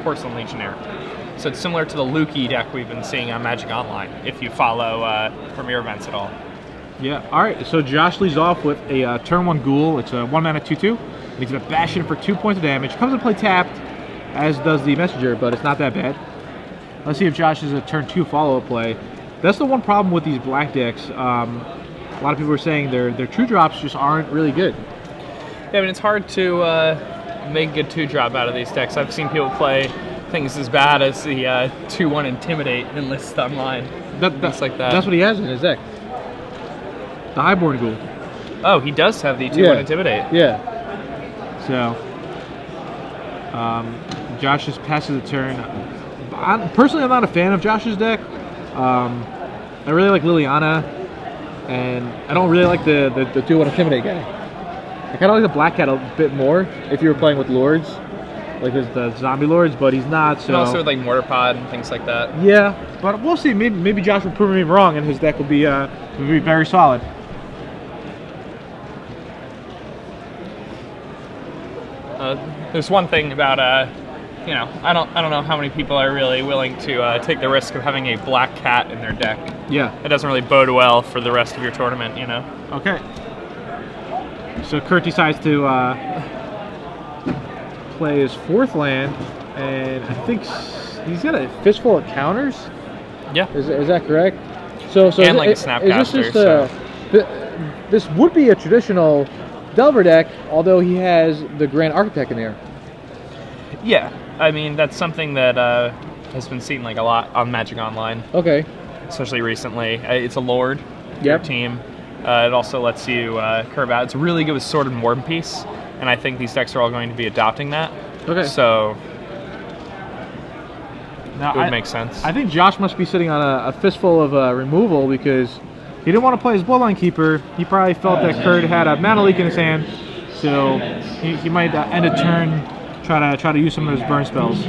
Porcelain Legionnaire. So it's similar to the Lukey deck we've been seeing on Magic Online, if you follow Premier events at all. Yeah, alright, so Josh leads off with a turn 1 Ghoul. It's a 1-mana 2/2. He's going to bash in for 2 points of damage. Comes into play tapped, as does the Messenger, but it's not that bad. Let's see if Josh is a turn 2 follow-up play. That's the one problem with these black decks. A lot of people are saying their 2-drops just aren't really good. Yeah, I mean, it's hard to make a good 2-drop out of these decks. I've seen people play things as bad as the 2/1 Intimidate and list online. Things like that. That's what he has in his deck. The Highborn Ghoul. Oh, he does have the 2/1 Intimidate. Yeah. So, Josh just passes the turn. Personally, I'm not a fan of Josh's deck. I really like Liliana, and I don't really like the 2/1 Intimidate guy. I kind of like the Black Cat a bit more if you were playing with Lords, like the Zombie Lords, but he's not. So and also with like Mortar Pod and things like that. Yeah, but we'll see. Maybe Josh will prove me wrong, and his deck will be very solid. There's one thing about you know, I don't know how many people are really willing to take the risk of having a Black Cat in their deck. Yeah, it doesn't really bode well for the rest of your tournament, you know. Okay. So Kurt decides to play his 4th land, and I think he's got a fistful of counters. Yeah. Is that correct? So and like a Snapcaster. This would be a traditional Delver deck, although he has the Grand Architect in there. Yeah, I mean that's something that has been seen like a lot on Magic Online. Okay. Especially recently. It's a Lord. Yep. Team. It also lets you curve out. It's really good with Sword and War and Peace, and I think these decks are all going to be adopting that. Okay. So now, it would make sense. I think Josh must be sitting on a fistful of removal because he didn't want to play his Bloodline Keeper. He probably felt that Kurt had a mana leak in his hand, so he might end a turn try to use some of his burn spells.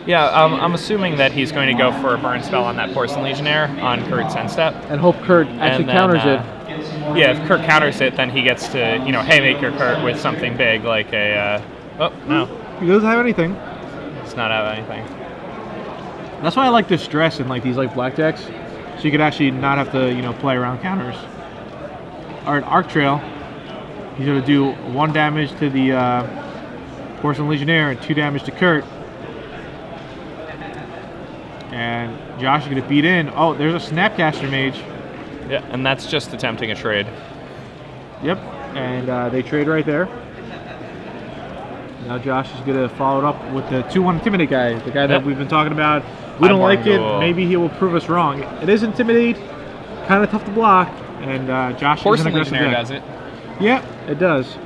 Yeah, I'm assuming that he's going to go for a burn spell on that Porcelain Legionnaire on Kurt's end step. And hope Kurt actually counters it. Yeah, if Kurt counters it, then he gets to, you know, haymaker Kurt with something big like a, oh, no. He doesn't have anything. Does not have anything. That's why I like Distress in like these like black decks. So you could actually not have to, you know, play around counters. Alright, Arc Trail. He's going to do 1 damage to the Porcelain Legionnaire and 2 damage to Kurt. And Josh is going to beat in. Oh, there's a Snapcaster Mage. Yeah, and that's just attempting a trade. Yep, and they trade right there. Now Josh is going to follow it up with the 2/1 Intimidate guy, the guy that we've been talking about. We don't like it. Maybe he will prove us wrong. It is Intimidate, kind of tough to block, and Josh is an aggressive Legionnaire deck. does it. Yeah, it does.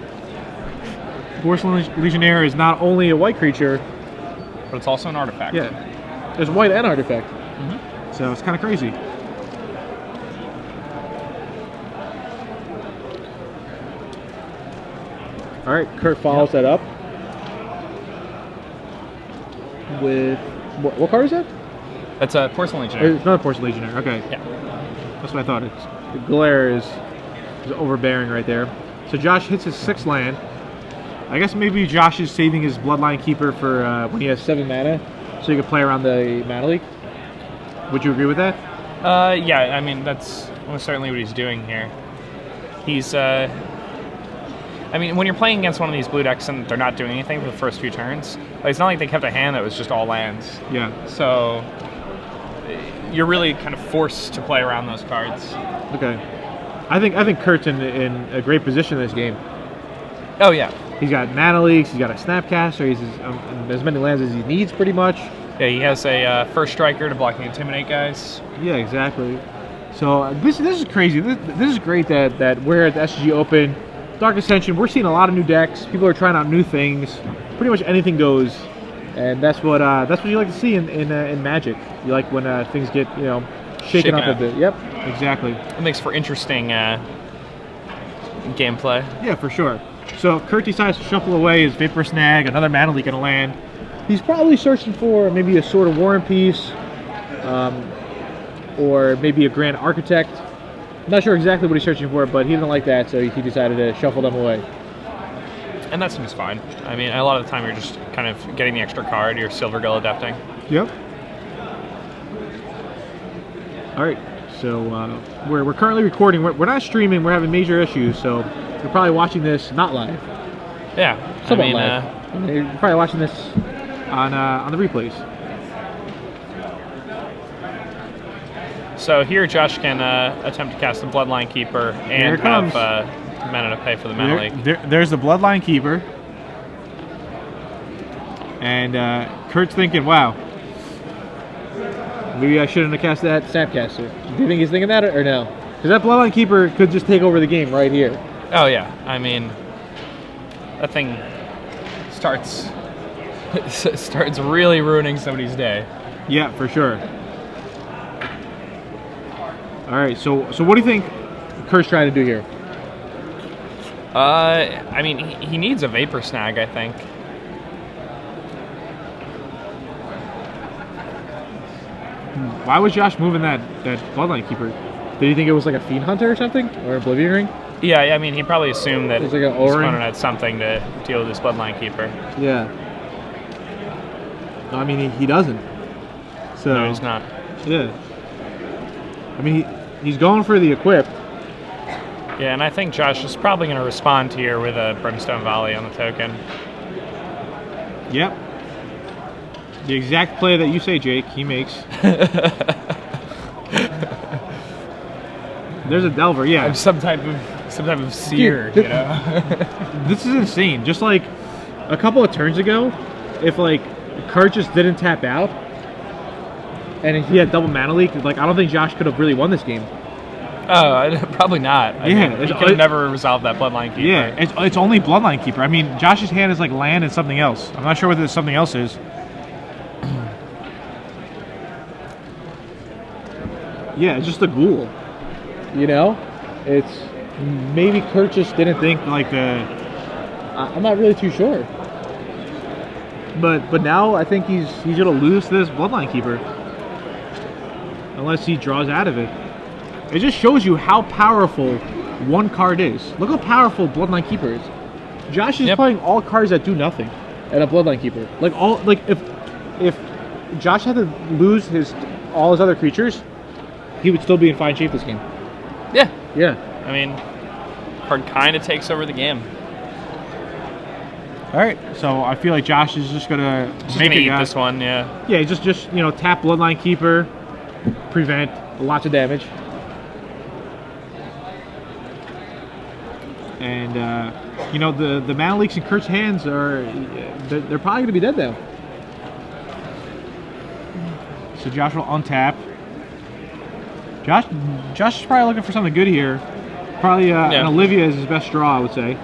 Porcelain Legionnaire is not only a white creature, but it's also an artifact. Yeah, there's white and artifact. So it's kind of crazy. All right, Kurt follows that up with what card is that? That's a Porcelain Legionnaire. It's not a Porcelain Legionnaire. Okay. Yeah. That's what I thought. The glare is overbearing right there. So Josh hits his 6th land. I guess maybe Josh is saving his Bloodline Keeper for when he has 7 mana, so he can play around the mana leak. Would you agree with that? Yeah, I mean, that's almost certainly what he's doing here. He's, I mean, when you're playing against one of these blue decks and they're not doing anything for the first few turns, like, it's not like they kept a hand that was just all lands. Yeah. So you're really kind of forced to play around those cards. Okay. I think Kurt's in a great position in this game. Oh, yeah. He's got mana leaks, he's got a Snapcaster, he's as many lands as he needs pretty much. Yeah, he has a First Striker to block and Intimidate guys. Yeah, exactly. So this is crazy. This is great that we're at the SCG Open. Dark Ascension, we're seeing a lot of new decks. People are trying out new things. Pretty much anything goes. And that's what you like to see in Magic. You like when things get, you know, shaken up a bit. Yep, exactly. It makes for interesting gameplay. Yeah, for sure. So Kurt decides to shuffle away his Vapor Snag, another mana leak in a land. He's probably searching for maybe a Sword of War and Peace, or maybe a Grand Architect. I'm not sure exactly what he's searching for, but he didn't like that, so he decided to shuffle them away. And that seems fine. I mean, a lot of the time you're just kind of getting the extra card, you're Silver Gull adapting. Yep. All right, so we're currently recording. We're not streaming. We're having major issues, so you're probably watching this not live. Yeah, Somewhat live. You're probably watching this on the replays. So here Josh can attempt to cast the Bloodline Keeper and have mana to pay for the mana leak. There's the Bloodline Keeper. And Kurt's thinking, wow, maybe I shouldn't have cast that Snapcaster. Do you think he's thinking that or no? Because that Bloodline Keeper could just take over the game right here. Oh yeah, I mean, that thing starts really ruining somebody's day. Yeah, for sure. All right, so what do you think Kurt's trying to do here? I mean, he needs a Vapor Snag, I think. Why was Josh moving that Bloodline Keeper? Did he think it was like a Fiend Hunter or something? Or Oblivion Ring? Yeah, I mean, he probably assumed that It's like an his O-ring? opponent had something to deal with this Bloodline Keeper. Yeah. No, I mean, he doesn't. So, No, he's not. Yeah. I mean, he's going for the equip. Yeah, and I think Josh is probably going to respond here with a Brimstone Volley on the token. Yep. The exact play that you say, Jake, he makes. There's a Delver, yeah. I'm some type of seer, Dude, you know. This is insane. Just like a couple of turns ago, if like Kurt just didn't tap out and he had double mana leak, like I don't think Josh could have really won this game. Oh, probably not. I mean, he could have never resolved that Bloodline Keeper. Yeah, it's only Bloodline Keeper. I mean, Josh's hand is like land and something else. I'm not sure what this something else is. Yeah, it's just a ghoul. You know, it's maybe Kurt just didn't think like the. I'm not really too sure. But now I think he's gonna lose this Bloodline Keeper unless he draws out of it. It just shows you how powerful one card is. Look how powerful Bloodline Keeper is. Josh is playing all cards that do nothing and a Bloodline Keeper. Like if Josh had to lose all his other creatures, he would still be in fine shape this game. Yeah. Yeah. I mean, card kind of takes over the game. All right. So I feel like Josh is just gonna Eat this one. Yeah. Yeah. Just tap Bloodline Keeper, prevent lots of damage. And the mana leaks in Kurt's hands they're probably gonna be dead now. So Josh will untap. Josh is probably looking for something good here. Probably an Olivia is his best draw, I would say.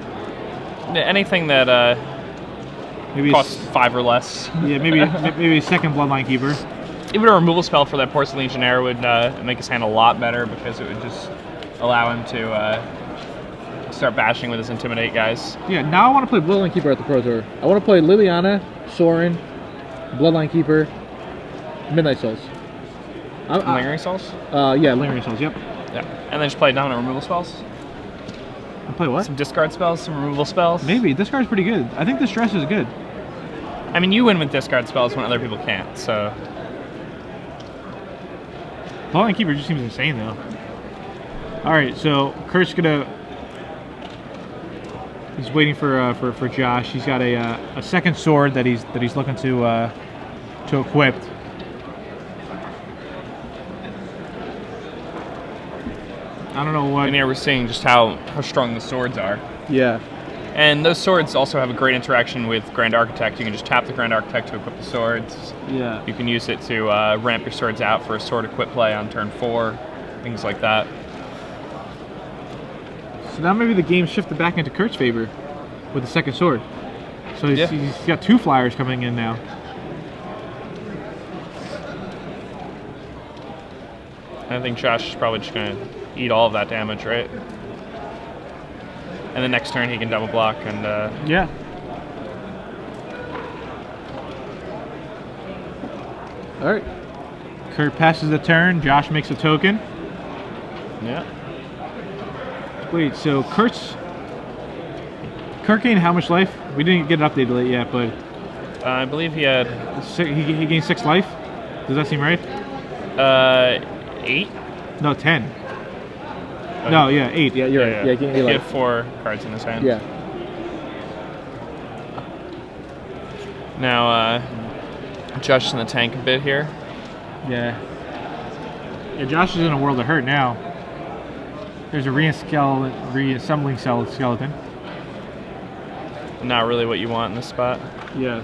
Anything that maybe costs 5 or less. Yeah, maybe a second Bloodline Keeper. Even a removal spell for that Porcelain Legionnaire would make his hand a lot better because it would just allow him to start bashing with his Intimidate guys. Yeah, now I want to play Bloodline Keeper at the Pro Tour. I want to play Liliana, Sorin, Bloodline Keeper, Midnight Souls. Lingering Souls? Yeah, Lingering Souls, yep. Yeah, and then just play dominant removal spells. And play what? Some discard spells, some removal spells. Maybe. Discard's pretty good. I think Distress is good. I mean, you win with discard spells when other people can't, so... Bloodline Keeper just seems insane, though. Alright, so Kurt's gonna... He's waiting for Josh. He's got a second sword that he's looking to equip. I don't know what. And here we're seeing just how strong the swords are. Yeah. And those swords also have a great interaction with Grand Architect. You can just tap the Grand Architect to equip the swords. Yeah. You can use it to ramp your swords out for a sword equip play on turn 4, things like that. So now maybe the game shifted back into Kurt's favor with the second sword. So he's got 2 flyers coming in now. I think Josh is probably just going to eat all of that damage, right? And the next turn he can double block and... Yeah. Alright. Kurt passes the turn. Josh makes a token. Yeah. Wait, so Kurt's Kurt gained how much life? We didn't get it updated yet, but I believe he had he gained 6 life. Does that seem right? 8. No, 10. No, yeah, 8. Yeah, you're right. Yeah, he gained 8 He life. had 4 cards in his hand. Yeah. Now, Josh is in the tank a bit here. Yeah. Yeah, Josh is in a world of hurt now. There's a reassembling skeleton. Not really what you want in this spot. Yeah.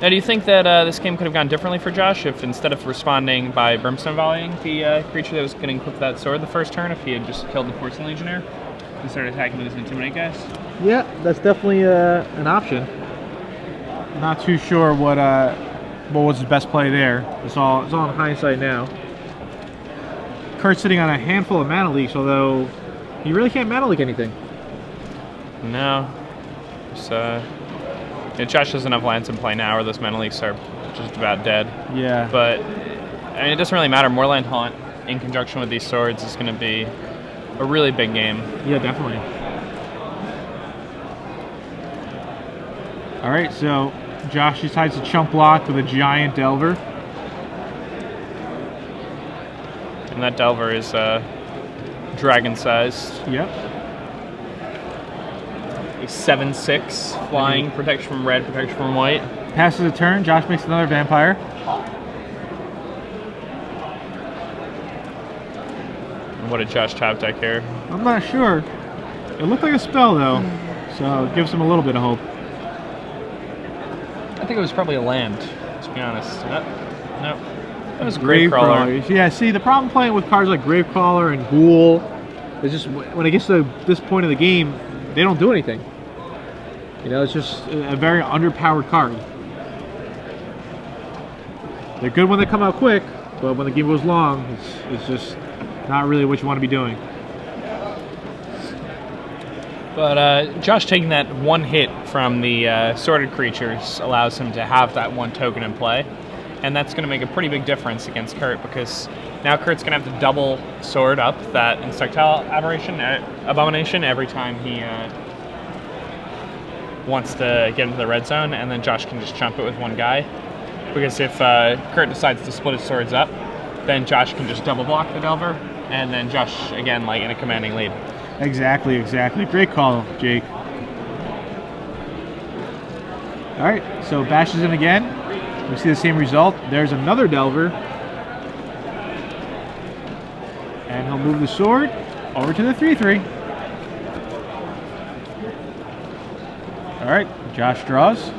Now, do you think that this game could have gone differently for Josh if instead of responding by Brimstone volleying the creature that was getting equipped with that sword the first turn, if he had just killed the Porcelain Legionnaire and started attacking with his Intimidate guys? Yeah, that's definitely an option. Not too sure what was his best play there. It's all in hindsight now. Kurt's sitting on a handful of mana leaks, although he really can't mana leak anything. No. It's, Josh doesn't have lands in play now, or those mana leaks are just about dead. Yeah. But I mean, it doesn't really matter. Moorland Haunt in conjunction with these swords is going to be a really big game. Yeah, definitely. All right, so Josh decides to chump block with a giant Delver. And that Delver is dragon-sized. Yep. A 7/6 flying, protection from red, protection from white. Passes a turn. Josh makes another vampire. And what did Josh top deck here? I'm not sure. It looked like a spell though, so it gives him a little bit of hope. I think it was probably a land, to be honest. Nope. That was Gravecrawler. Yeah, see, the problem playing with cards like Gravecrawler and Ghoul is just when it gets to this point of the game, they don't do anything. You know, it's just a very underpowered card. They're good when they come out quick, but when the game goes long, it's just not really what you want to be doing. But Josh taking that one hit from the sorted creatures allows him to have that one token in play. And that's going to make a pretty big difference against Kurt, because now Kurt's going to have to double sword up that Insectile Abomination every time he wants to get into the red zone, and then Josh can just chump it with one guy. Because if Kurt decides to split his swords up, then Josh can just double block the Delver, and then Josh, again, like in a commanding lead. Exactly. Great call, Jake. All right, so bashes in again. We see the same result. There's another Delver. And he'll move the sword over to the 3/3. All right, Josh draws.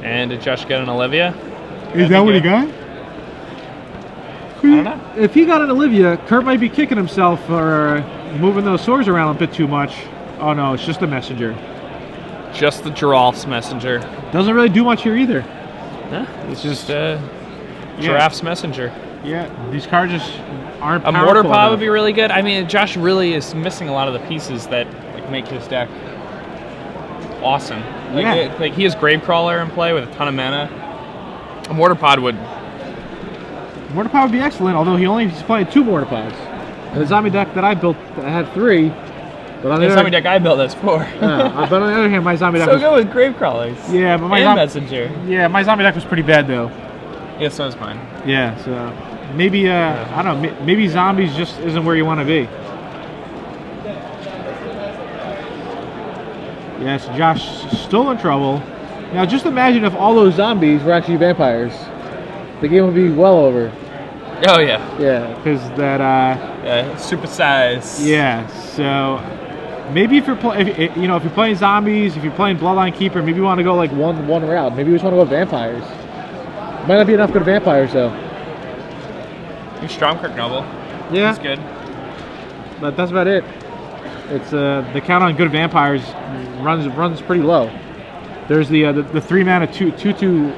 And did Josh get an Olivia? Is that what he got? I don't know. If he got an Olivia, Kurt might be kicking himself for moving those swords around a bit too much. Oh no, it's just a messenger. Just the Giraffe's messenger. Doesn't really do much here either. Huh? It's just Giraffe's messenger. Yeah, these cards just aren't A powerful Mortar Pod enough. would be really good. I mean, Josh really is missing a lot of the pieces that make his deck awesome. Like he has Gravecrawler in play with a ton of mana. A Mortar Pod would be excellent, although he's playing 2 Mortar Pods. The zombie deck that I built, I had 3. But on the zombie deck I built, that's 4. Yeah, but on the other hand, my zombie deck so was good with Gravecrawlers. Yeah, but and Messenger. Yeah, my zombie deck was pretty bad though. Yeah, so is mine. Yeah, so maybe I don't know. Maybe zombies just isn't where you want to be. Yes, Josh still in trouble. Now just imagine if all those zombies were actually vampires. The game would be well over. Oh yeah. Yeah, because that super size. Yeah, so maybe if you're if you're playing zombies, if you're playing Bloodline Keeper, maybe you want to go like one route. Maybe you just want to go vampires. Might not be enough good vampires though. You're Stromkirk Noble. Yeah. That's good. But that's about it. It's the count on good vampires runs pretty low. There's the 3-mana 2/2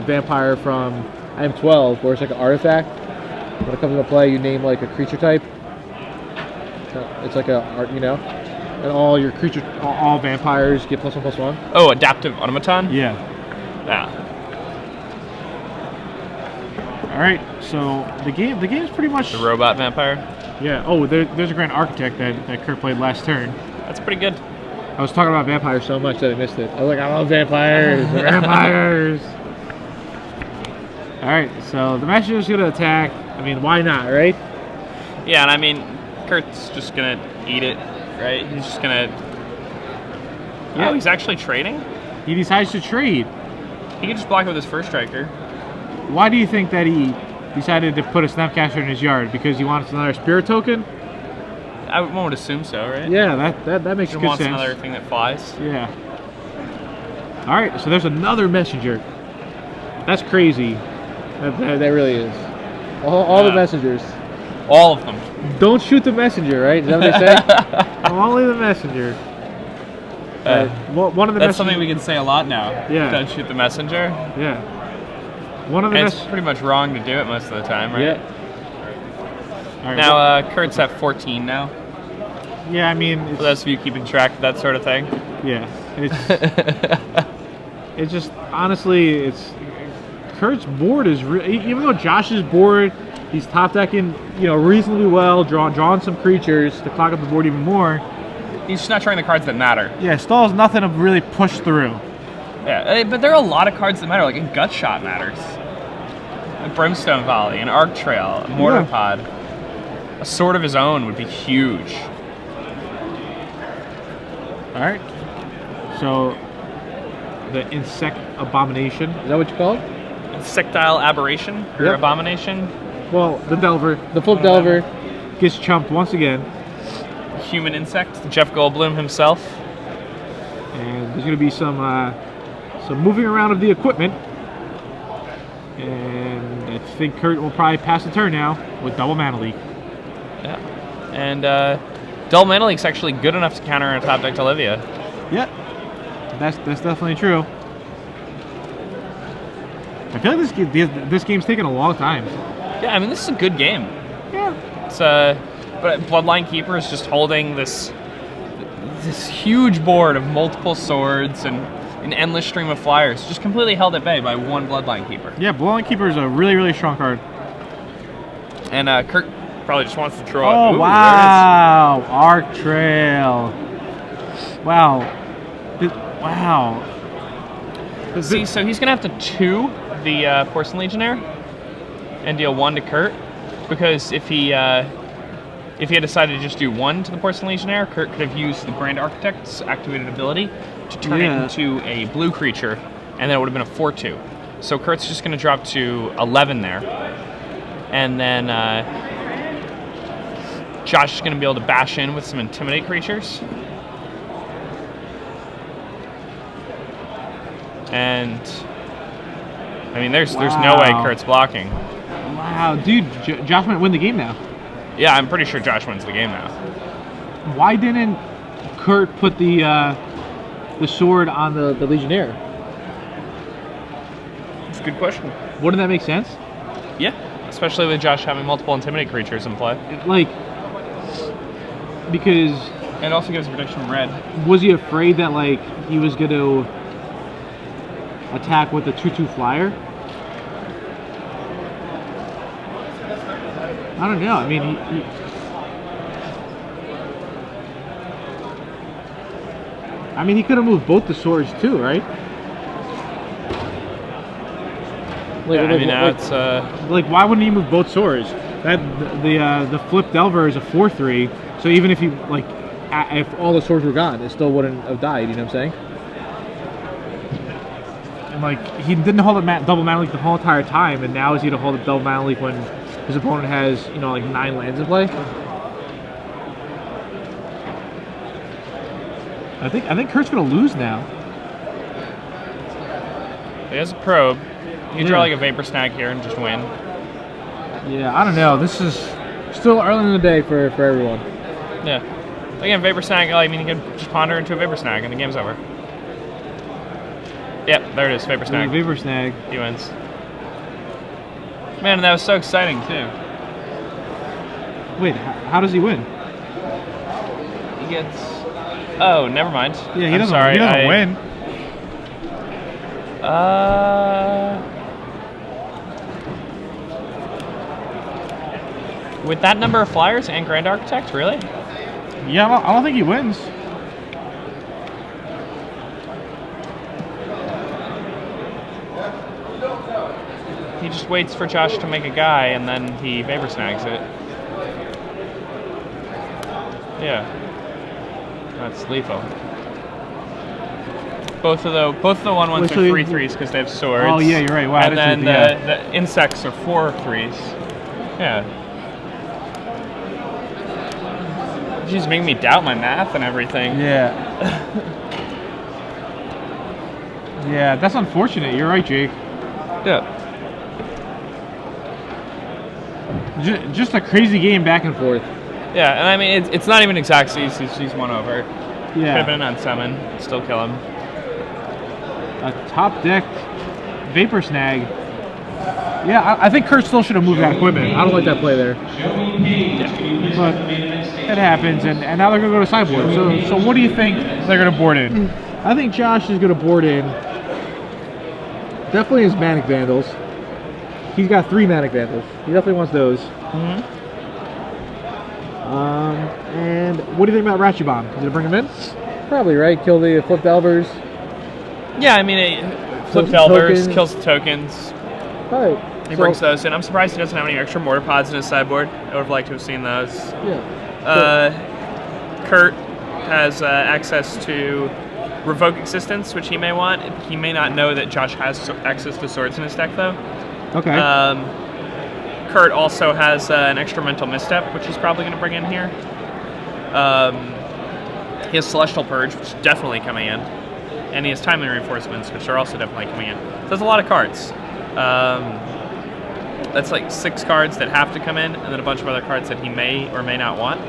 vampire from IM12, where it's like an artifact. When it comes into play, you name like a creature type. It's like and all your all vampires get +1/+1. Oh, Adaptive Automaton? Yeah. Yeah. All right, so the game's pretty much The robot vampire. yeah. Oh, there's a Grand Architect that Kurt played last turn. That's pretty good. I was talking about vampires so much that I missed it. I was like, I love vampires, vampires. All right, so the messenger's gonna attack. I mean, why not, right? Yeah, and I mean, Kurt's just gonna eat it, right? He's just gonna. Yeah. Oh, he's actually trading. He decides to trade. He can just block it with his first striker. Why do you think that he decided to put a Snapcaster in his yard? Because he wants another spirit token? I would assume so, right? Yeah, that makes He good wants sense. another thing that flies. Yeah. All right, so there's another messenger. That's crazy. That really is. All the messengers. All of them. Don't shoot the messenger, right? Is that what they say? Only the messenger. One of the That's something we can say a lot now. Yeah. Don't shoot the messenger. Yeah. One of the And it's pretty much wrong to do it most of the time, right? Yeah. All right, Now, Kurt's at 14 now. yeah, I mean, For those of you keeping track of that sort of thing. yeah, it's just honestly, Kurt's board is even though Josh's board, he's top decking, reasonably well, drawing some creatures to clog up the board even more. He's just not trying the cards that matter. Yeah, still has nothing to really push through. Yeah, but there are a lot of cards that matter. Like a Gut Shot matters. A Brimstone Volley, an Arc Trail, a Mortar Pod. A Sword of His Own would be huge. All right. So the Insect Abomination, is that what you call it? Insectile Aberration or Yep. Abomination. Well, the Delver, the Flip Delver, gets chumped once again. Human Insect, Jeff Goldblum himself. And there's going to be some moving around of the equipment. And I think Kurt will probably pass the turn now with Double Mana Leak. Yeah. And Double Mana Leak's actually good enough to counter a top decked Olivia. Yep. That's definitely true. I feel like this game's taking a long time. Yeah, I mean, this is a good game. Yeah. It's but Bloodline Keeper is just holding this huge board of multiple swords and an endless stream of flyers, just completely held at bay by one Bloodline Keeper. Yeah, Bloodline Keeper is a really, really strong card. And Kurt probably just wants to throw Oh, it. Ooh, wow. Arc Trail. Wow. Wow. See, so he's going to have to 2 the Porcelain Legionnaire and deal 1 to Kurt, because if he had decided to just do 1 to the Porcelain Legionnaire, Kurt could have used the Grand Architect's activated ability to turn it into a blue creature, and then it would have been a 4/2. So Kurt's just going to drop to 11 there, and then Josh is going to be able to bash in with some Intimidate creatures. And I mean, there's no way Kurt's blocking. Wow, dude, Josh might win the game now. Yeah, I'm pretty sure Josh wins the game now. Why didn't Kurt put the sword on the Legionnaire? It's a good question. Wouldn't that make sense? Yeah, especially with Josh having multiple Intimidate creatures in play. Like, because And it also gives protection from red. was he afraid that like he was going to attack with a 2/2 flyer? I don't know. I mean, he could have moved both the swords too, right? Yeah, I mean, now it's like, why wouldn't he move both swords? That the Flip Delver is a 4/3, so even if if all the swords were gone, it still wouldn't have died. You know what I'm saying? And like, he didn't hold a double Mana Leak the whole entire time, and now is he to hold a double Mana Leak when his opponent has like 9 lands in play? I think Kurt's gonna lose now. he has a probe. You can draw like a Vapor Snag here and just win. Yeah, I don't know. This is still early in the day for everyone. Yeah. Again, Vapor Snag, I mean, you can just ponder into a Vapor Snag and the game's over. Yep, there it is, Vapor Snag. Vapor Snag. He wins. Man, that was so exciting, too. Wait, how does he win? He gets... Oh, never mind. Yeah, I'm sorry, he doesn't win. With that number of flyers and Grand Architect, really? Yeah, I don't think he wins. He just waits for Josh to make a guy, and then he Vapor Snags it. Yeah. That's lethal. Both of the 1/1s are 3/3s because they have swords. Oh yeah, you're right. Wow. And then the insects are 4/3s. Yeah. She's making me doubt my math and everything. Yeah. Yeah, that's unfortunate. You're right, Jake. Yeah. Just a crazy game back and forth. Yeah, and I mean, it's not even exact C's. He's one over. Yeah. Could have been an unsummon. Still kill him. A top deck Vapor Snag. Yeah, I think Kurt still should have moved that equipment. I don't like that play there. Yeah. But it happens, and now they're going to go to sideboard. So what do you think they're going to board in? I think Josh is going to board in definitely his Manic Vandals. He's got 3 Manic Vandals. He definitely wants those. Mm-hmm. And what do you think about Ratchet Bomb? Is it going to bring him in? Probably, right? Kill the Flipped Elvers. Yeah, I mean, it flips Elvers, kills the tokens. Right. He brings those in. I'm surprised he doesn't have any extra mortar pods in his sideboard. I would have liked to have seen those. Yeah. Kurt has access to Revoke Existence, which he may want. He may not know that Josh has access to swords in his deck, though. Okay. Kurt also has an extra Mental Misstep, which he's probably going to bring in here. He has Celestial Purge, which is definitely coming in. And he has Timely Reinforcements, which are also definitely coming in. So there's a lot of cards. That's like 6 cards that have to come in, and then a bunch of other cards that he may or may not want.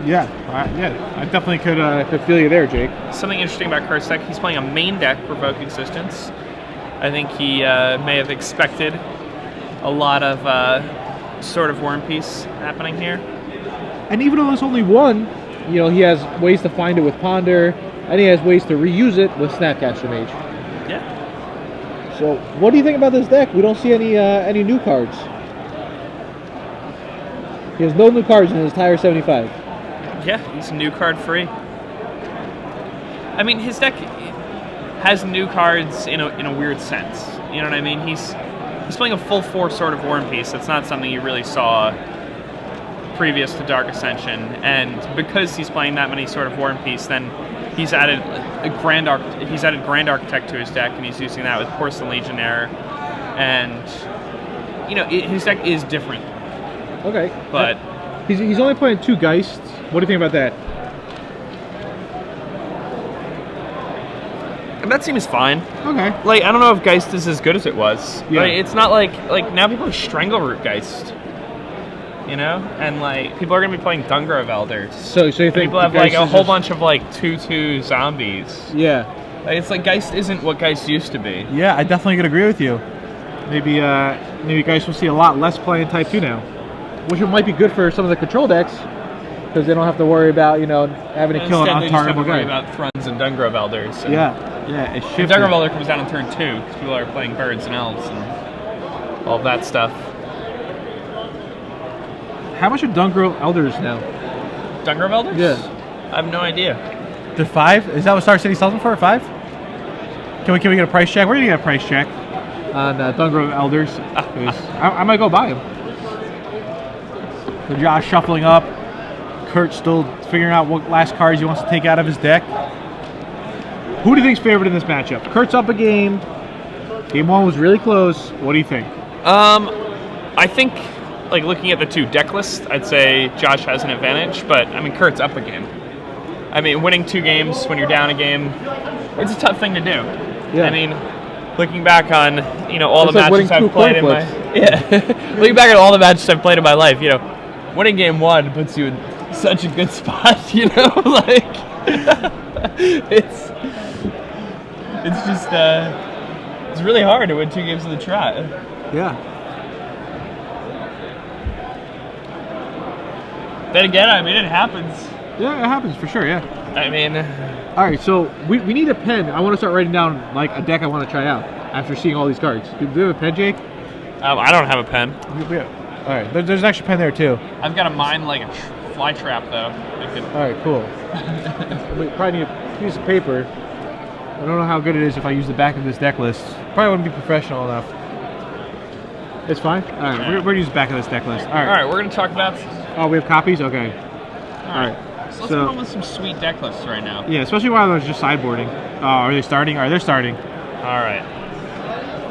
Yeah, I definitely could feel you there, Jake. Something interesting about Kurt's deck, he's playing a main deck Revoke Existence. I think he may have expected a lot of sort of Worm Piece happening here. And even though there's only one, you know, he has ways to find it with Ponder, and he has ways to reuse it with Snapcaster Mage. Yeah. So, what do you think about this deck? We don't see any new cards. He has no new cards in his entire 75. Yeah, he's new card free. I mean, his deck has new cards in a weird sense. You know what I mean? He's playing a full 4 Sword of War and Peace. That's not something you really saw previous to Dark Ascension. And because he's playing that many Sword of War and Peace, then he's added Grand Architect to his deck, and he's using that with Porcelain Legionnaire. And you know, his deck is different. Okay, but he's only playing 2 Geists. What do you think about that? And that seems fine. Okay. Like, I don't know if Geist is as good as it was. Yeah. Like, it's not like now people are Strangleroot Geist. You know? And like people are gonna be playing Dungrove Elders. So you think people have like a whole bunch of like 2/2 zombies. Yeah. Like, it's like Geist isn't what Geist used to be. Yeah, I definitely could agree with you. Maybe Geist will see a lot less play in Type 2 now. Which might be good for some of the control decks, because they don't have to worry about, you know, having to kill an untargetable guy. About Thruns and Dungrove Elders. And yeah, it's shifted. Dungrove Elder comes down on turn 2 because people are playing birds and elves and all of that stuff. How much are Dungrove Elders now? Dungrove Elders? Yeah. I have no idea. They're 5? Is that what Star City sells them for? 5? Can we get a price check? We're gonna get a price check on Dungrove Elders. I might go buy them. So Josh shuffling up. Kurt still figuring out what last cards he wants to take out of his deck. Who do you think's favored in this matchup? Kurt's up a game. Game 1 was really close. What do you think? I think, like, looking at the 2 deck lists, I'd say Josh has an advantage, but I mean, Kurt's up a game. I mean, winning 2 games when you're down a game, it's a tough thing to do. Yeah. I mean, looking back on, you know, all it's the like matches I've played in my looking back at all the matches I've played in my life, you know, winning game 1 puts you in such a good spot, you know, like it's just it's really hard to win 2 games in the trot. Yeah. Then again, I mean, it happens. Yeah, it happens for sure. Yeah. I mean, all right, so we need a pen. I want to start writing down like a deck I want to try out after seeing all these cards. Do you have a pen, Jake? I don't have a pen. All right, there's an extra pen there too. I've got a mine like a fly trap though. All right, cool. We probably need a piece of paper. I don't know how good it is if I use the back of this deck list. Probably wouldn't be professional enough. It's fine. All right, we're gonna use the back of this deck list. All right. All right, we're gonna talk about. Oh, we have copies. Okay. All right. So let's go on with some sweet deck lists right now. Yeah, especially while they're just sideboarding. Oh, are they starting? All right, they're starting. All right.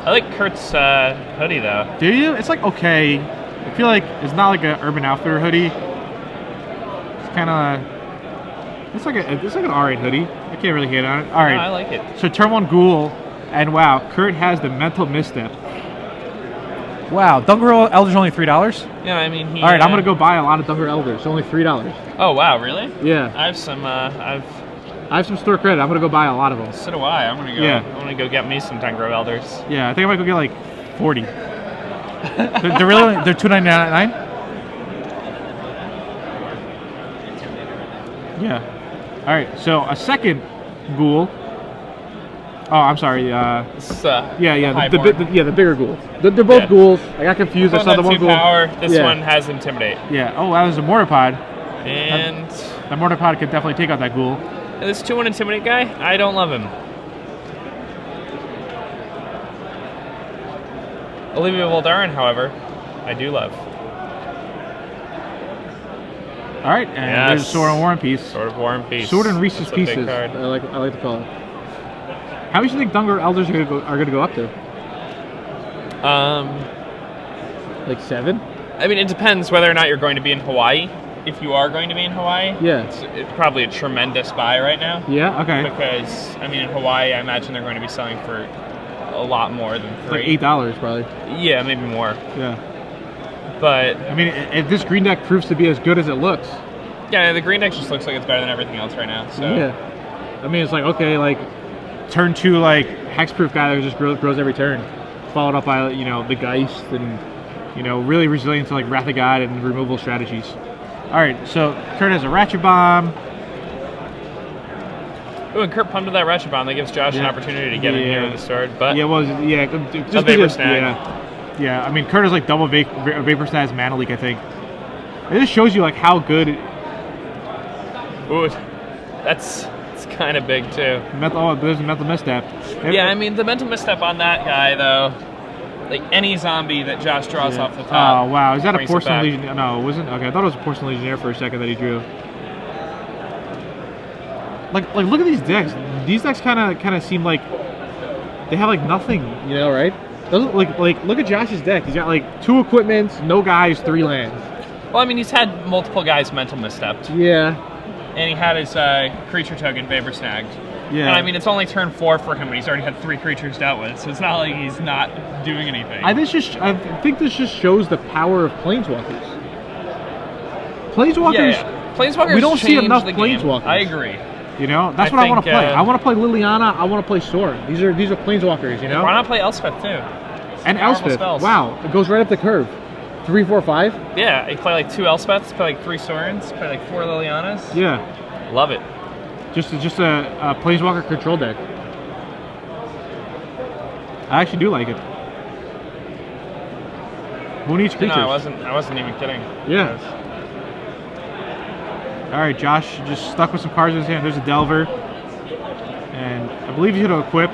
I like Kurt's hoodie though. Do you? It's like okay. I feel like it's not like an Urban Outfitter hoodie. It's kind of. It's like an alright hoodie. I can't really hate on it. All right. No, I like it. So turn 1 Ghoul, and wow, Kurt has the mental misstep. Wow, Dungar Elder's only $3. Yeah, I mean. All right, I'm gonna go buy a lot of Dungar Elders. Only $3. Oh wow, really? Yeah. I have some. I have some store credit. I'm gonna go buy a lot of them. So do I. I'm gonna go. Yeah. I'm gonna go get me some Dungar Elders. Yeah, I think I might go get like 40. they're really they're $2.99. Yeah. All right. So a second Ghoul. Oh, I'm sorry. The bigger Ghoul. They're both Ghouls. I got confused. I saw the one Ghoul. Power. This one has Intimidate. Yeah. Oh, that was a Mortarpod. And that Mortarpod could definitely take out that Ghoul. And this 2-1 Intimidate guy, I don't love him. Olivia Voldaren, however, I do love. All right, and there's a Sword and War and Peace. Sword of War and Peace. Sword and Reese's Pieces. I like to call it. How much do you think Dungar Elders are gonna go up to? Like 7? I mean, it depends whether or not you're going to be in Hawaii. If you are going to be in Hawaii, it's probably a tremendous buy right now. Yeah, okay. Because I mean, in Hawaii, I imagine they're going to be selling for a lot more than $3. Like $8 probably. Yeah, maybe more. Yeah. But I mean, if this green deck proves to be as good as it looks. Yeah, the green deck just looks like it's better than everything else right now. So yeah. I mean, it's like okay, like turn 2 like hexproof guy that just grows every turn, followed up by the Geist and really resilient to like Wrath of God and removal strategies. All right, so Kurt has a Ratchet Bomb. Ooh, and Kurt pumped with that Ratchet Bomb. That gives Josh an opportunity to get in here with the sword. But just Vapor Snag. Yeah. I mean, Kurt is like double Vapor Snag's Mana Leak, I think. It just shows you like how good. Ooh, that's kind of big too. There's a mental misstep. Yeah, I mean the mental misstep on that guy though. Like any zombie that Josh draws off the top. Oh wow, is that a Porcelain Legionnaire? No, it wasn't. Okay, I thought it was a Porcelain Legionnaire for a second that he drew. Like look at these decks. These decks kind of seem like they have like nothing, right? Doesn't like look at Josh's deck. He's got like 2 equipments, no guys, 3 lands. Well, I mean he's had multiple guys mental misstepped. Yeah. And he had his creature token Vapor Snagged. Yeah. And I mean, it's only turn 4 for him, but he's already had 3 creatures dealt with, so it's not like he's not doing anything. I think this just shows the power of Planeswalkers. Planeswalkers. Yeah. Planeswalkers. We don't see enough Planeswalkers. I agree. That's what I want to play. I want to play Liliana. I want to play Sorin. These are Planeswalkers. Why not play Elspeth too? And Elspeth. Wow, it goes right up the curve. 3, 4, 5. Yeah, you play like 2 Elspeths, play like 3 Sorins, play like 4 Lilianas. Yeah. Love it. Just a Planeswalker control deck. I actually do like it. Who needs creatures? No, I wasn't even kidding. Yeah. All right, Josh just stuck with some cards in his hand. There's a Delver, and I believe he's going to equip.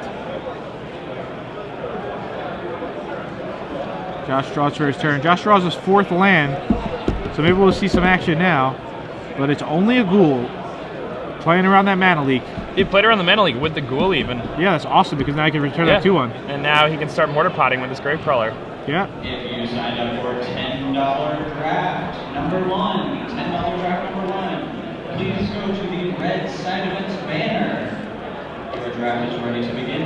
Josh draws for his turn. Josh draws his 4th land, so maybe we'll see some action now. But it's only a Ghoul. Playing around that Mana Leak. He played around the Mana Leak with the Ghoul even. Yeah, that's awesome because now he can return that 2-1. And now he can start mortar potting with his Gravecrawler. Yeah. If you signed up for $10 draft number 1, $10 draft number 1, please go to the red side of its banner. Your draft is ready to begin.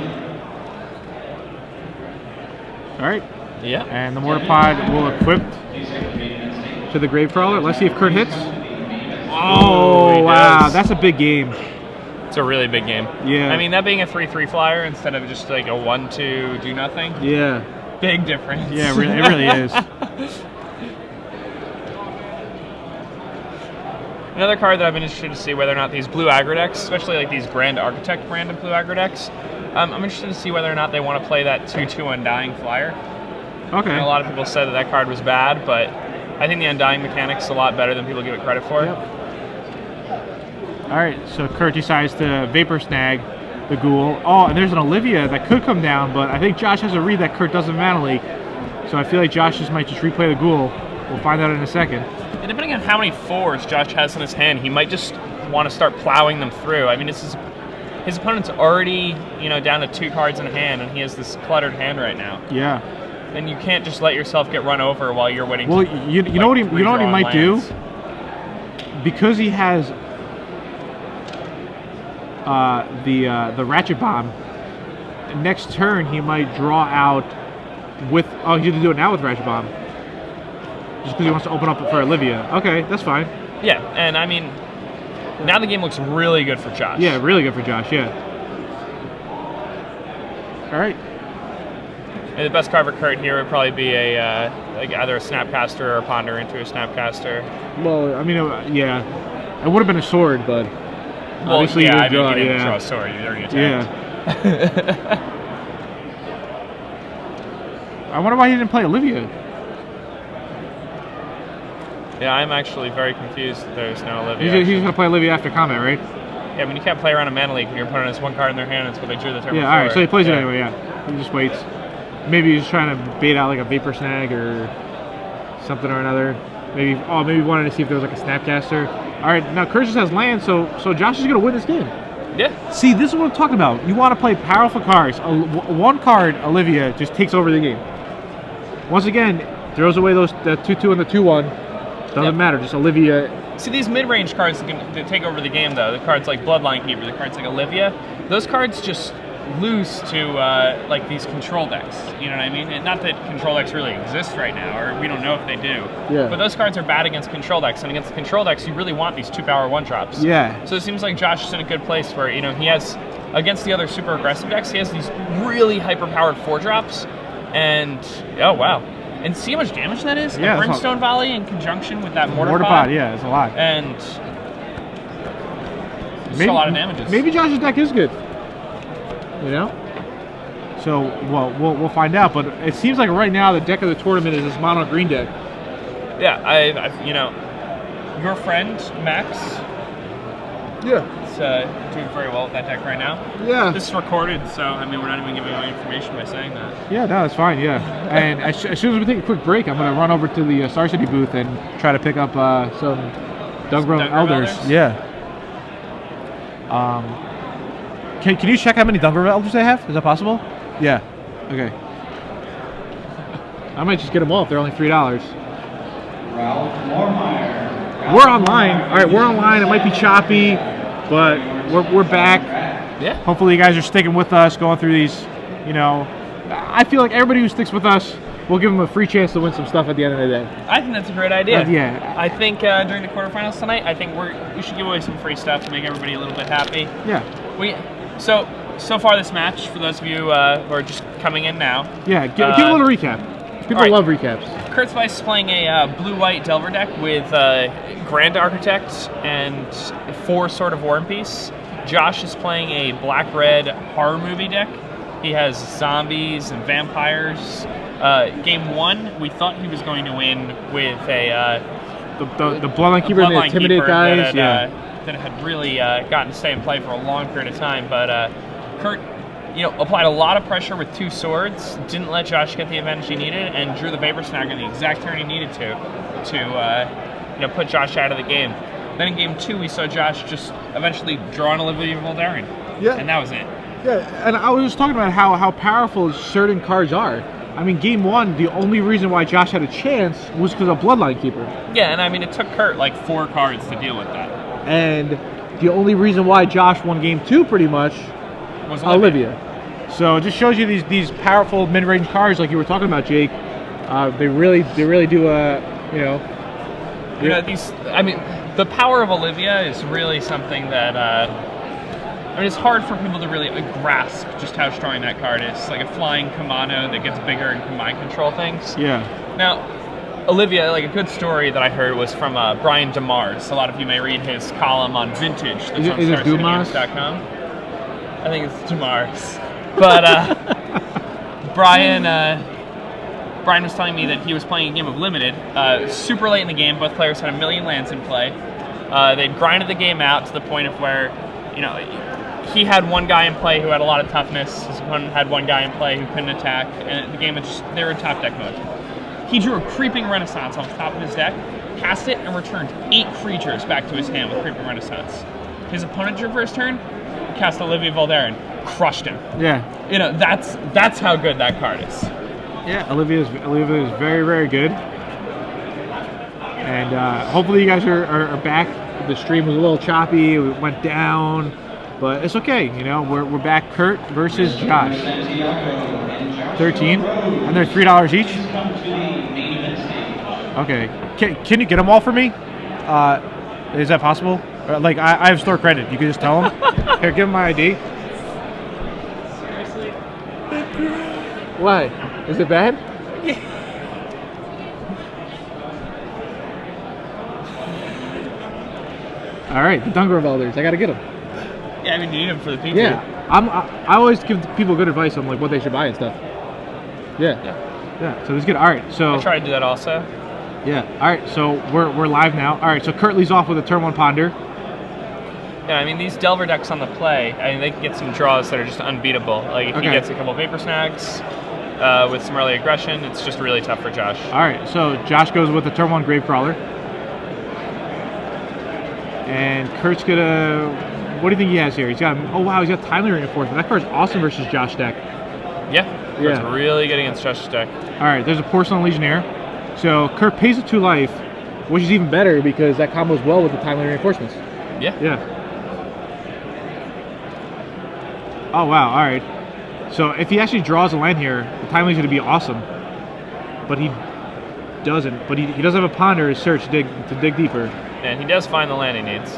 All right. Yeah. And the Mortar Pod will equip to the Gravecrawler. Let's see if Kurt hits. Oh, wow. That's a big game. It's a really big game. Yeah. I mean, that being a 3/3 flyer instead of just like a 1/2 do nothing. Yeah. Big difference. Yeah, it really is. Another card that I've been interested to see whether or not these blue aggro decks, especially like these Grand Architect branded blue aggro decks, I'm interested to see whether or not they want to play that 2/2 Undying flyer. Okay. And a lot of people said that card was bad, but I think the Undying mechanic's a lot better than people give it credit for. Yep. All right, so Kurt decides to Vapor Snag the Ghoul. Oh, and there's an Olivia that could come down, but I think Josh has a read that Kurt doesn't Mana Leak. So I feel like Josh just might just replay the Ghoul. We'll find out in a second. And depending on how many 4s Josh has in his hand, he might just want to start plowing them through. I mean, his opponent's already, down to 2 cards in hand, and he has this cluttered hand right now. Yeah. And you can't just let yourself get run over while you're waiting. Well, to, you know what he might do? Because he has the Ratchet Bomb, next turn he might draw out with... Oh, he's going to do it now with Ratchet Bomb. Just because he wants to open up for Olivia. Okay, that's fine. Yeah, and I mean, now the game looks really good for Josh. Yeah, really good for Josh, yeah. All right. And the best card for Kurt here would probably be like either a Snapcaster or a Ponder into a Snapcaster. Well, I mean, yeah. It would have been a sword, but... Well, obviously yeah, he didn't draw a sword. You already attacked. Yeah. I wonder why he didn't play Olivia. Yeah, I'm actually very confused that there's no Olivia. He's going to play Olivia after combat, right? Yeah, I mean, you can't play around a Mana Leak when your opponent has 1 card in their hand. That's what they drew the turn Yeah, before. alright, so he plays it anyway, yeah. He just waits. Maybe he's trying to bait out like a Vapor Snag or something or another. Maybe wanted to see if there was like a Snapcaster. Alright, now Kurt just has land, so Josh is going to win this game. Yeah. See, this is what I'm talking about. You want to play powerful cards. 1 card, Olivia, just takes over the game. Once again, throws away the 2-2 and the 2-1. Doesn't matter, just Olivia. See, these mid-range cards that take over the game, though, the cards like Bloodline Keeper, the cards like Olivia, those cards just lose to like these control decks. You know what I mean? And not that control decks really exist right now, or we don't know if they do. Yeah. But those cards are bad against control decks, and against the control decks, you really want these 2-power 1-drops. Yeah. So it seems like Josh is in a good place where he has against the other super aggressive decks, he has these really hyper-powered 4-drops, and oh wow. And see how much damage that is? Yeah, a Brimstone Volley in conjunction with that Mortar Pod, Pod. yeah, it's a lot. And it's a lot of damages. Maybe Josh's deck is good. So, well, we'll find out. But it seems like right now the deck of the tournament is this mono green deck. Yeah, I your friend Max. Yeah. Is doing very well with that deck right now. Yeah. This is recorded, so I mean we're not even giving away information by saying that. Yeah, no, that's fine. Yeah. And as soon as we take a quick break, I'm gonna run over to the Star City booth and try to pick up some Dungrove Elders. Yeah. Can you check how many Dungrove Elders they have? Is that possible? Yeah. Okay. I might just get them all if they're only $3. Ralph Moormeyer. We're online. All right, we're online. It might be choppy, but we're back. Yeah. Hopefully you guys are sticking with us, going through these. I feel like everybody who sticks with us, we'll give them a free chance to win some stuff at the end of the day. I think that's a great idea. Yeah. I think during the quarterfinals tonight, I think we should give away some free stuff to make everybody a little bit happy. Yeah. So far this match, for those of you who are just coming in now. Yeah, give a little recap. People love recaps. Kurt Spies is playing a blue-white Delver deck with Grand Architect and 4 Sword of War and Peace. Josh is playing a black-red horror movie deck. He has zombies and vampires. Game 1, we thought he was going to win with a the Bloodline Keeper and the Intimidate guys. That had really gotten to stay in play for a long period of time, but Kurt, applied a lot of pressure with 2 swords, didn't let Josh get the advantage he needed, and drew the Vapor Snag on the exact turn he needed to put Josh out of the game. Then in game 2, we saw Josh just eventually draw an Olivia Voldaren. Yeah. And that was it. Yeah, and I was just talking about how powerful certain cards are. I mean, game 1, the only reason why Josh had a chance was because of Bloodline Keeper. Yeah, and I mean, it took Kurt like 4 cards to deal with that. And the only reason why Josh won game 2 pretty much Was Olivia. So it just shows you these powerful mid-range cards like you were talking about, Jake. They really do the power of Olivia is really something that it's hard for people to really grasp just how strong that card is. It's like a flying Kamano that gets bigger and can mind control things. Yeah. Now, Olivia, like a good story that I heard was from Brian DeMars. A lot of you may read his column on Vintage that's on StarCityGames.com. I think it's DeMars. But Brian Brian was telling me that he was playing a game of Limited, super late in the game. Both players had 1 million lands in play. They'd grinded the game out to the point of where, you know, he had one guy in play who had a lot of toughness. His opponent had one guy in play who couldn't attack, and the game was just, they were in top deck mode. He drew a Creeping Renaissance off the top of his deck, cast it, and returned 8 creatures back to his hand with Creeping Renaissance. His opponent drew for his turn, cast Olivia Voldaren, crushed him. Yeah. You know, that's how good that card is. Yeah, Olivia is very, very good. And hopefully you guys are back. The stream was a little choppy, it went down, but it's okay. You know, we're back. Kurt versus Josh. 13, and they're $3 each. Okay, can you get them all for me? Is that possible? Like I have store credit. You can just tell them. Here, give them my ID. Seriously? Why? Is it bad? Yeah. All right, the Dungar Elders. I gotta get them. Yeah, I mean, you need them for the people. Yeah, I always give people good advice on like what they should buy and stuff. Yeah. So it's good. All right, so I tried to do that also. Yeah. All right, so we're live now. All right, so Kurt leads off with a turn 1 Ponder. Yeah, I mean, these Delver decks on the play, I mean, they can get some draws that are just unbeatable. Like, if he gets a couple Vapor Snags with some early aggression, it's just really tough for Josh. All right, so Josh goes with the turn 1 Gravecrawler. And Kurt's gonna... What do you think he has here? He's got... Oh, wow, he's got Timely Reinforcement. That card's awesome versus Josh deck. Yeah. It's really good against Josh's deck. All right, there's a Porcelain Legionnaire. So Kurt pays a 2 life, which is even better because that combos well with the Timely Reinforcements. Yeah. Oh, wow, all right. So if he actually draws a land here, the Timely's going to be awesome. But he doesn't. But he does have a Ponder to search to dig deeper. And he does find the land he needs.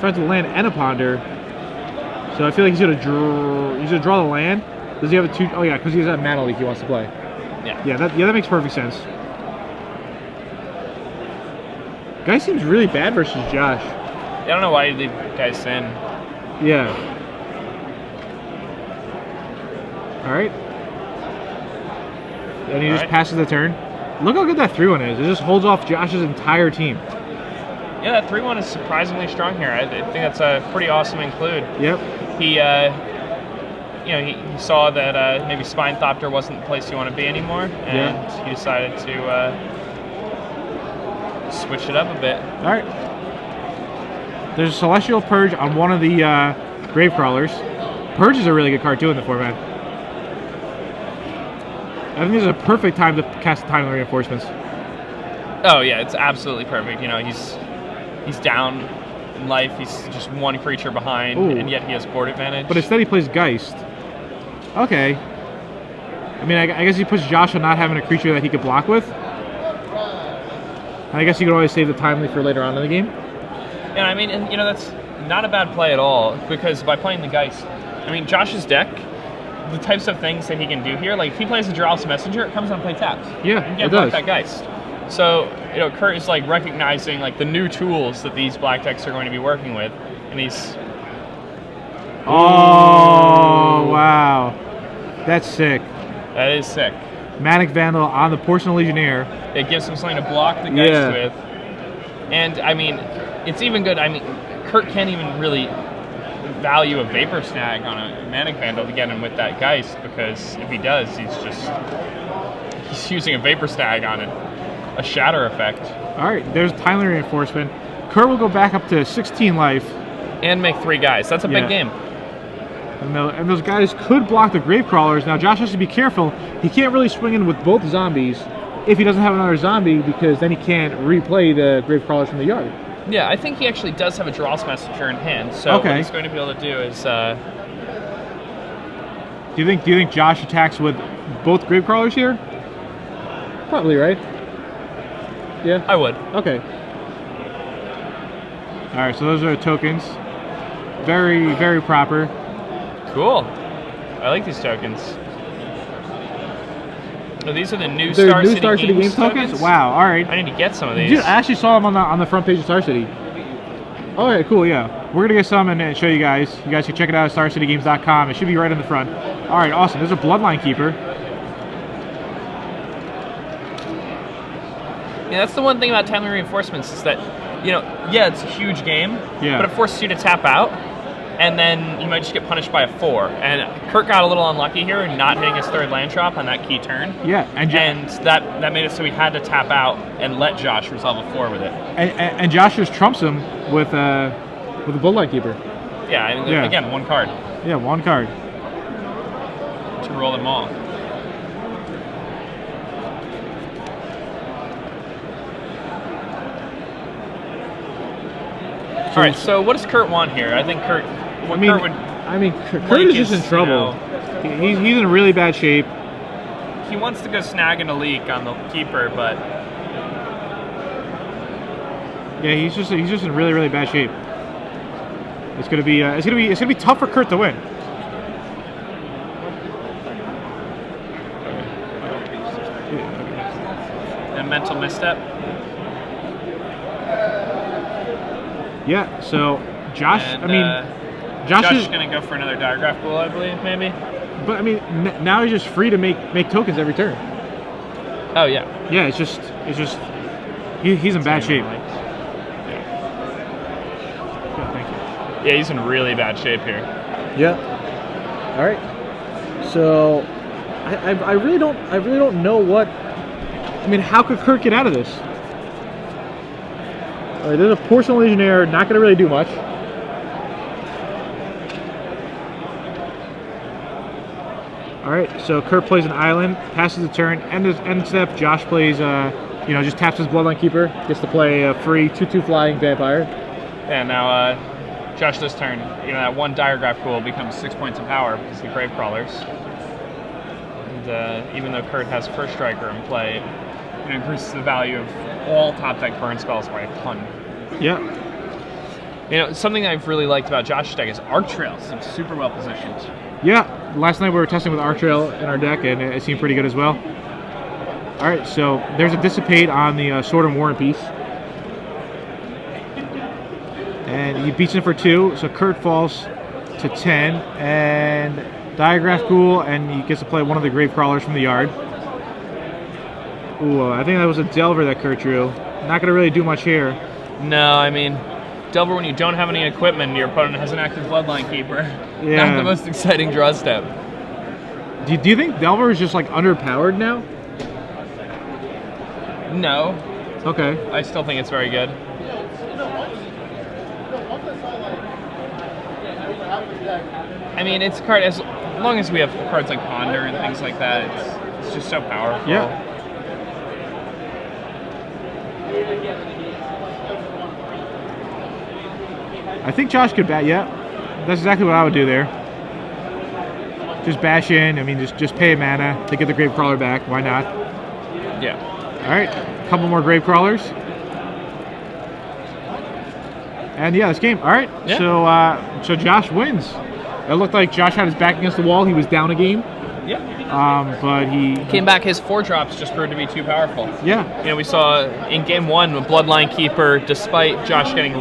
Finds a land and a Ponder. So I feel like he's going to draw the land. Does he have a 2? Oh, yeah, because he has that Mana Leak he wants to play. Yeah, that makes perfect sense. Guy seems really bad versus Josh. I don't know why you leave guys in. Yeah. All right. And he just passes the turn. Look how good that 3-1 is. It just holds off Josh's entire team. Yeah, that 3-1 is surprisingly strong here. I think that's a pretty awesome include. Yep. He, he saw that maybe Spinethopter wasn't the place you want to be anymore, and he decided to switch it up a bit. All right. There's a Celestial Purge on one of the Gravecrawlers. Purge is a really good card too in the format. I think this is a perfect time to cast Timely Reinforcements. Oh yeah, it's absolutely perfect. You know, he's down in life. He's just 1 creature behind, and yet he has board advantage. But instead he plays Geist. Okay. I mean, I guess he puts Josh on not having a creature that he could block with. I guess you could always save the Timely for later on in the game. And I mean, that's not a bad play at all, because by playing the Geist, I mean, Josh's deck, the types of things that he can do here, like if he plays a Geralf's Messenger, it comes on play taps. Yeah, you can't block that Geist. So, Kurt is like recognizing like the new tools that these black decks are going to be working with, and he's... Oh, wow. That's sick. That is sick. Manic Vandal on the Porcelain Legionnaire. It gives him something to block the Geist with. And, I mean, it's even good. I mean, Kurt can't even really value a Vapor Snag on a Manic Vandal to get him with that Geist, because if he does, he's using a Vapor Snag on a Shatter effect. All right, there's Timely Reinforcement. Kurt will go back up to 16 life. And make 3 guys. That's a big game. And those guys could block the Gravecrawlers. Now, Josh has to be careful. He can't really swing in with both zombies if he doesn't have another zombie, because then he can't replay the Gravecrawlers from the yard. Yeah, I think he actually does have a Geralf's Messenger in hand. So what he's going to be able to do is... Do you think Josh attacks with both Gravecrawlers here? Probably, right? Yeah? I would. Okay. All right, so those are tokens. Very, very proper. Cool. I like these tokens. Oh, these are the new Star City Games tokens? Wow, all right. I need to get some of these. Dude, I actually saw them on the front page of Star City. All right, cool, yeah. We're going to get some and show you guys. You guys can check it out at starcitygames.com. It should be right on the front. All right, awesome. There's a Bloodline Keeper. Yeah, that's the one thing about timely reinforcements is that, yeah, it's a huge game, Yeah. but it forces you to tap out, and then you might just get punished by a 4. And Kurt got a little unlucky here, not hitting his 3rd land drop on that key turn. Yeah, and that made it so he had to tap out and let Josh resolve a 4 with it. and Josh just trumps him with a Bloodline Keeper. Yeah, and Yeah. again, 1 card Yeah, 1 card. to roll them all. All right, so what does Kurt want here? I think Kurt would. Kurt is just in trouble. He's in really bad shape. He wants to go snag and a leak on the keeper, but Yeah, he's just in really, really bad shape. It's gonna be tough for Kurt to win. a mental misstep. Yeah. So Josh, And, Josh Josh is is going to go for another diagraph pool, I believe, maybe. But I mean, now he's just free to make tokens every turn. Oh yeah. Yeah, it's just he's in bad shape. Yeah. Yeah, thank you. Yeah, he's in really bad shape here. Yeah. All right. So I really don't know what. I mean, how could Kurt get out of this? All right, there's a Porcelain Legionnaire, not going to really do much. All right, so Kurt plays an island, passes the turn, end step. Josh plays, just taps his Bloodline Keeper, gets to play a free 2/2 flying vampire. And now Josh this turn, that 1 diagraph pool becomes 6 points of power because of the Grave Crawlers. And even though Kurt has First Striker in play, it increases the value of all top deck burn spells by a ton. Yeah. Something I've really liked about Josh's deck is Arc Trail seems super well positioned. Yeah, last night we were testing with Arc Trail in our deck, and it seemed pretty good as well. All right, so there's a Dissipate on the Sword and War and Peace. And he beats him for 2, so Kurt falls to 10, and Diagraph Ghoul, and he gets to play one of the Grave Crawlers from the yard. Ooh, I think that was a Delver that Kurt drew. Not going to really do much here. No, Delver, when you don't have any equipment and your opponent has an active Bloodline Keeper, Yeah. not the most exciting draw step. Do you think Delver is just like underpowered now? No, Okay. I still think it's very good. It's a card, as long as we have cards like Ponder and things like that, it's just so powerful. Yeah. I think Josh could bat. Yeah, that's exactly what I would do there. Just bash in. Just pay mana to get the Grave Crawler back. Why not? Yeah. All right, a couple more Grave Crawlers. And yeah, this game. All right. Yeah. So Josh wins. It looked like Josh had his back against the wall. He was down a game. Yeah. But he Came back, his 4 drops just proved to be too powerful. Yeah. We saw in game 1 with Bloodline Keeper, despite Josh getting